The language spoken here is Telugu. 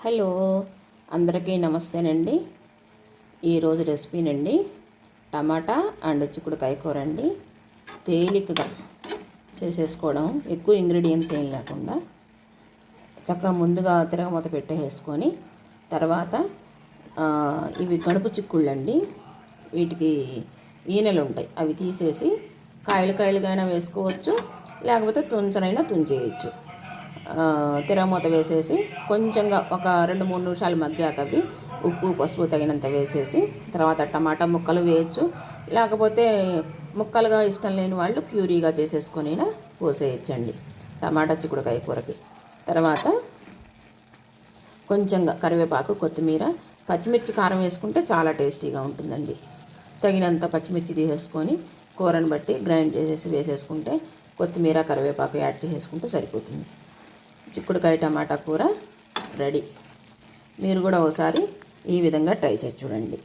హలో, అందరికీ నమస్తేనండి. ఈరోజు రెసిపీనండి టమాటా అండ్ చిక్కుడుకాయ కూర అండి. తేలికగా చేసేసుకోవడం, ఎక్కువ ఇంగ్రీడియంట్స్ ఏం లేకుండా చక్కగా ముందుగా తిరగమూత పెట్టేసుకొని తర్వాత ఇవి గణపు చిక్కుళ్ళు అండి. వీటికి ఈనెలు ఉంటాయి, అవి తీసేసి కాయలుగానే వేసుకోవచ్చు, లేకపోతే తుంచనైనా తుంచేయచ్చు. తిరగమూత వేసేసి కొంచెంగా ఒక 2-3 నిమిషాలు మగ్గాక అవి ఉప్పు పసుపు తగినంత వేసేసి తర్వాత టమాటా ముక్కలు వేయచ్చు, లేకపోతే ముక్కలుగా ఇష్టం లేని వాళ్ళు ప్యూరీగా చేసేసుకొని పోసేయచ్చండి టమాటా చిక్కుడుకాయ కూరకి. తర్వాత కొంచెంగా కరివేపాకు, కొత్తిమీర, పచ్చిమిర్చి, కారం వేసుకుంటే చాలా టేస్టీగా ఉంటుందండి. తగినంత పచ్చిమిర్చి తీసేసుకొని కూరను బట్టి గ్రైండ్ చేసేసి వేసేసుకుంటే కొత్తిమీర కరివేపాకు యాడ్ చేసేసుకుంటే సరిపోతుంది. చిక్కుడుకాయ టమాటా కూర రెడీ. మీరు కూడా ఒకసారి ఈ విధంగా ట్రై చేసి చూడండి.